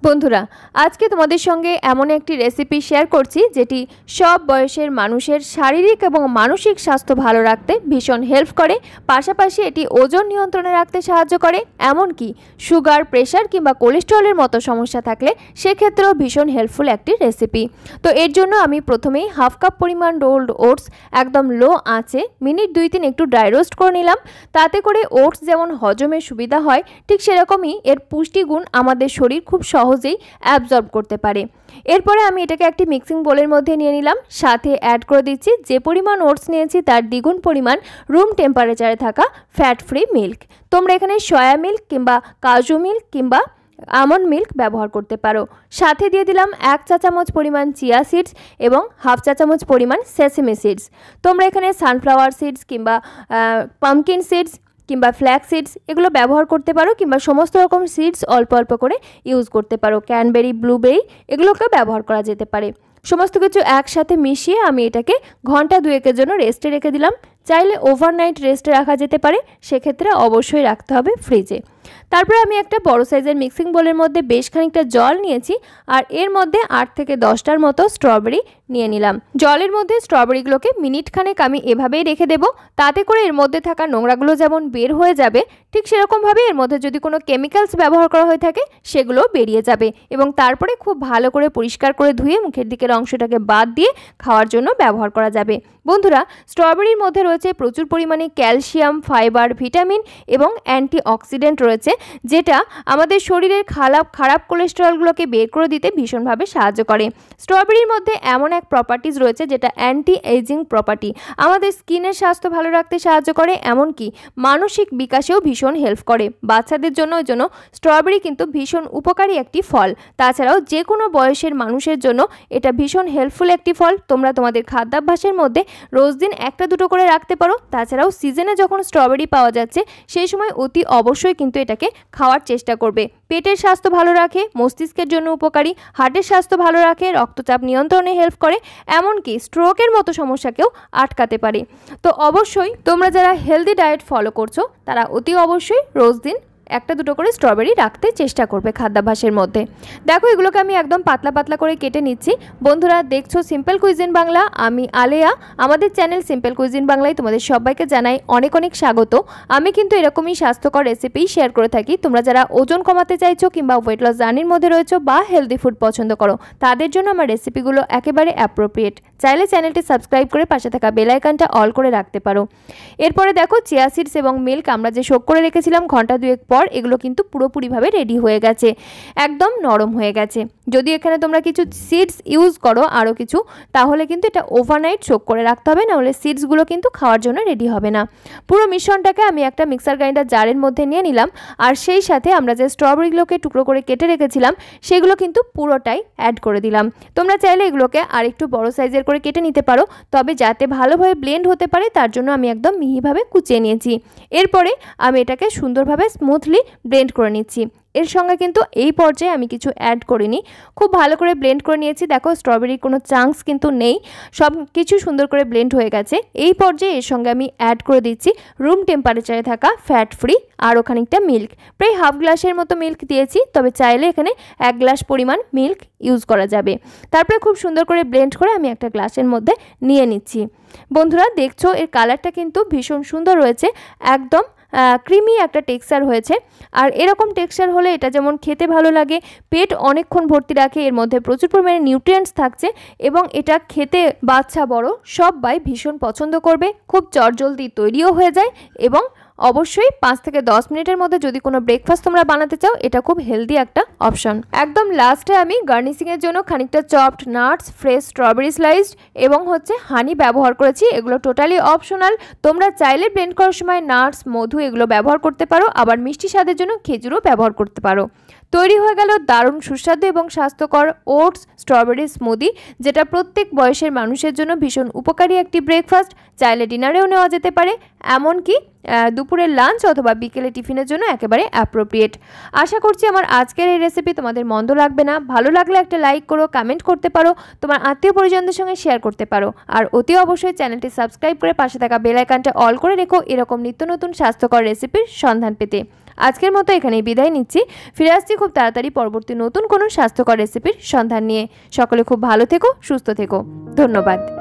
বন্ধুরা, আজকে তোমাদের সঙ্গে এমন একটি রেসিপি শেয়ার করছি যেটি সব বয়সের মানুষের শারীরিক এবং মানসিক স্বাস্থ্য ভালো রাখতে ভীষণ হেল্প করে। পাশাপাশি এটি ওজন নিয়ন্ত্রণে রাখতে সাহায্য করে। এমনকি সুগার, প্রেশার কিংবা কোলেস্টেরলের মতো সমস্যা থাকলে সেক্ষেত্রেও ভীষণ হেল্পফুল একটি রেসিপি। তো এর জন্য আমি প্রথমেই হাফ কাপ পরিমাণ রোলড ওটস একদম লো আঁচে মিনিট 2-3 একটু ড্রাই রোস্ট করে নিলাম। তাতে করে ওটস যেমন হজমের সুবিধা হয়, ঠিক সেরকমই এর পুষ্টিগুণ আমাদের শরীর খুব সহজেই অ্যাবজর্ব করতে পারে। এরপরে আমি এটাকে একটি মিক্সিং বোলের মধ্যে নিয়ে নিলাম। সাথে অ্যাড করে দিচ্ছি যে পরিমাণ ওটস নিয়েছি তার দ্বিগুণ পরিমাণ রুম টেম্পারেচারে থাকা ফ্যাট ফ্রি মিল্ক। তোমরা এখানে সয়া মিল্ক কিংবা কাজু মিল্ক কিংবা আমন্ড মিল্ক ব্যবহার করতে পারো। সাথে দিয়ে দিলাম 1 চা চামচ পরিমাণ চিয়া সিডস এবং হাফ চা চামচ পরিমাণ সেসেমি সিডস। তোমরা এখানে সানফ্লাওয়ার সিডস কিংবা পামকিন সিডস কিংবা ফ্ল্যাক্স সিডস এগুলো ব্যবহার করতে পারো, কিংবা সমস্ত রকম সিডস অল্প অল্প করে ইউজ করতে পারো। ক্যানবেরি, ব্লুবেরি এগুলোকে ব্যবহার করা যেতে পারে। সমস্ত কিছু একসাথে মিশিয়ে আমি এটাকে ঘন্টা 2-এর জন্য রেস্টে রেখে দিলাম। চাইলে ওভারনাইট রেস্টে রাখা যেতে পারে, সেক্ষেত্রে অবশ্যই রাখতে হবে ফ্রিজে। তারপরে আমি একটা বড় সাইজের মিক্সিং বোলের মধ্যে বেশ খানিকটা জল নিয়েছি, আর এর মধ্যে 8 থেকে 10টার মতো স্ট্রবেরি নিয়ে নিলাম। জলের মধ্যে স্ট্রবেরিগুলোকে মিনিট খানেক আমি এভাবেই রেখে দেবো। তাতে করে এর মধ্যে থাকা নোংরাগুলো যেমন বের হয়ে যাবে, ঠিক সেরকমভাবে এর মধ্যে যদি কোনো কেমিক্যালস ব্যবহার করা হয়ে থাকে সেগুলোও বেরিয়ে যাবে, এবং তারপরে খুব ভালো করে পরিষ্কার করে ধুয়ে মুখের দিকের অংশটাকে বাদ দিয়ে খাওয়ার জন্য ব্যবহার করা যাবে। বন্ধুরা, স্ট্রবেরির মধ্যে রয়েছে প্রচুর পরিমাণে ক্যালসিয়াম, ফাইবার, ভিটামিন এবং অ্যান্টিঅক্সিডেন্ট রয়েছে, যেটা আমাদের শরীরের খারাপ কোলেস্টেরলগুলোকে বের করে দিতে ভীষণভাবে সাহায্য করে। স্ট্রবেরির মধ্যে এমন এক প্রপার্টিজ রয়েছে যেটা অ্যান্টি এজিং প্রপার্টি, আমাদের স্কিনের স্বাস্থ্য ভালো রাখতে সাহায্য করে, এমনকি মানসিক বিকাশেও ভীষণ হেল্প করে। বাচ্চাদের জন্য স্ট্রবেরি কিন্তু ভীষণ উপকারী একটি ফল। তাছাড়াও যে কোনো বয়সের মানুষের জন্য এটা ভীষণ হেল্পফুল একটি ফল। তোমরা তোমাদের খাদ্যাভ্যাসের মধ্যে রোজ দিন 1-2 করে রাখতে পারো। তাছাড়াও সিজনে যখন স্ট্রবেরি পাওয়া যাচ্ছে সেই সময় অতি অবশ্যই কিন্তু এটাকে খাওয়ার চেষ্টা করবে। পেটের স্বাস্থ্য ভালো রাখে, মস্তিষ্কের জন্য উপকারী, হার্টের স্বাস্থ্য ভালো রাখে, রক্তচাপ নিয়ন্ত্রণে হেল্প করে, এমনকি স্ট্রোকের মতো সমস্যাকেও আটকাতে পারে। তো অবশ্যই তোমরা যারা হেলদি ডায়েট ফলো করছো তারা অতি অবশ্যই রোজ দিন 1-2 করে স্ট্রবেরি রাখতে চেষ্টা করবে খাদ্যাভ্যাসের মধ্যে। দেখো, এগুলোকে আমি একদম পাতলা পাতলা করে কেটে নিচ্ছি। বন্ধুরা, দেখছো সিম্পল কুইজিন বাংলা, আমি আলেয়া। আমাদের চ্যানেল সিম্পল কুইজিন বাংলায় তোমাদের সবাইকে জানাই অনেক অনেক স্বাগত। আমি কিন্তু এরকমই স্বাস্থ্যকর রেসিপি শেয়ার করে থাকি। তোমরা যারা ওজন কমাতে চাইছো কিংবা ওয়েট লস জার্নির মধ্যে রয়েছো বা হেলদি ফুড পছন্দ করো, তাদের জন্য আমার রেসিপিগুলো একেবারে অ্যাপ্রোপ্রিয়েট। চাইলে চ্যানেলটি সাবস্ক্রাইব করে পাশে থাকা বেল আইকনটা অল করে রাখতে পারো। এরপরে দেখো, চিয়া সিডস এবং মিল্ক আমরা যে সোক করে রেখেছিলাম ঘন্টা 2 পর, এগুলো কিন্তু পুরোপুরিভাবে রেডি হয়ে গেছে, একদম নরম হয়ে গেছে। যদি এখানে তোমরা কিছু সিডস ইউজ করো আরও কিছু, তাহলে কিন্তু এটা ওভারনাইট সোক করে রাখতে হবে, নাহলে সিডসগুলো কিন্তু খাওয়ার জন্য রেডি হবে না। পুরো মিশ্রণটাকে আমি একটা মিক্সার গ্রাইন্ডার জারের মধ্যে নিয়ে নিলাম, আর সেই সাথে আমরা যে স্ট্রবেরিগুলোকে টুকরো করে কেটে রেখেছিলাম সেগুলো কিন্তু পুরোটাই অ্যাড করে দিলাম। তোমরা চাইলে এগুলোকে আর একটু বড় সাইজের করে কেটে নিতে পারো, তবে যাতে ভালোভাবে ব্লেন্ড হতে পারে তার জন্য আমি একদম মিহিভাবে কুচিয়ে নিয়েছি। এরপরে আমি এটাকে সুন্দরভাবে স্মুথলি ব্লেন্ড করে নিচ্ছি। এর সঙ্গে কিন্তু এই পর্যায়ে আমি কিছু অ্যাড করিনি, খুব ভালো করে ব্লেন্ড করে নিয়েছি। দেখো, স্ট্রবেরির কোনো চাঙ্কস কিন্তু নেই, সব কিছু সুন্দর করে ব্লেন্ড হয়ে গেছে। এই পর্যায়ে এর সঙ্গে আমি অ্যাড করে দিচ্ছি রুম টেম্পারেচারে থাকা ফ্যাট ফ্রি আরও খানিকটা মিল্ক। প্রায় হাফ গ্লাসের মতো মিল্ক দিয়েছি, তবে চাইলে এখানে 1 গ্লাস পরিমাণ মিল্ক ইউজ করা যাবে। তারপরে খুব সুন্দর করে ব্লেন্ড করে আমি একটা গ্লাসের মধ্যে নিয়ে নিচ্ছি। বন্ধুরা, দেখছো এর কালারটা কিন্তু ভীষণ সুন্দর রয়েছে, একদম ক্রিমি একটা টেক্সচার হয়েছে। আর এরকম টেক্সচার হলে এটা যেমন খেতে ভালো লাগে, পেট অনেকক্ষণ ভর্তি রাখে, এর মধ্যে প্রচুর পরিমাণে নিউট্রিয়েন্টস থাকছে, এবং এটা খেতে বাচ্চা বড় সবাই ভীষণ পছন্দ করবে। খুব চটজলদি তৈরিও হয়ে যায়, এবং অবশ্যই 5 থেকে 10 মিনিটের মধ্যে যদি কোনো ব্রেকফাস্ট তোমরা বানাতে চাও, এটা খুব হেলদি একটা অপশন। একদম লাস্টে আমি গার্নিশিংয়ের জন্য খানিকটা chopped nuts, fresh strawberry sliced এবং হানি ব্যবহার করেছি। এগুলো টোটালি অপশনাল। তোমরা চাইলে ব্লেন্ড করার সময় নাটস, মধু এগুলো ব্যবহার করতে পারো, আবার মিষ্টি স্বাদের জন্য খেজুরও ব্যবহার করতে পারো। তৈরি হয়ে গেল দারুণ সুস্বাদু এবং স্বাস্থ্যকর ওটস স্ট্রবেরি স্মুদি, যেটা প্রত্যেক বয়সের মানুষের জন্য ভীষণ উপকারী একটি ব্রেকফাস্ট। চাইলে ডিনারেও নেওয়া যেতে পারে, এমনকি দুপুরের লাঞ্চ অথবা বিকেলে টিফিনের জন্য একেবারে অ্যাপ্রোপ্রিয়েট। আশা করছি আমার আজকের এই রেসিপি তোমাদের মন্দ লাগবে না। ভালো লাগলে একটা লাইক করো, কমেন্ট করতে পারো, তোমার আত্মীয় পরিজনদের সঙ্গে শেয়ার করতে পারো, আর অতি অবশ্যই চ্যানেলটি সাবস্ক্রাইব করে পাশে থাকা বেল আইকনটা অল করে রেখো এরকম নিত্য নতুন স্বাস্থ্যকর রেসিপির সন্ধান পেতে। আজকের মতো এখানেই বিদায় নিচ্ছি। ফিরে আসছি খুব তাড়াতাড়ি পরবর্তী নতুন কোনো স্বাস্থ্যকর রেসিপির সন্ধান নিয়ে। সকলে খুব ভালো থেকো, সুস্থ থেকো। ধন্যবাদ।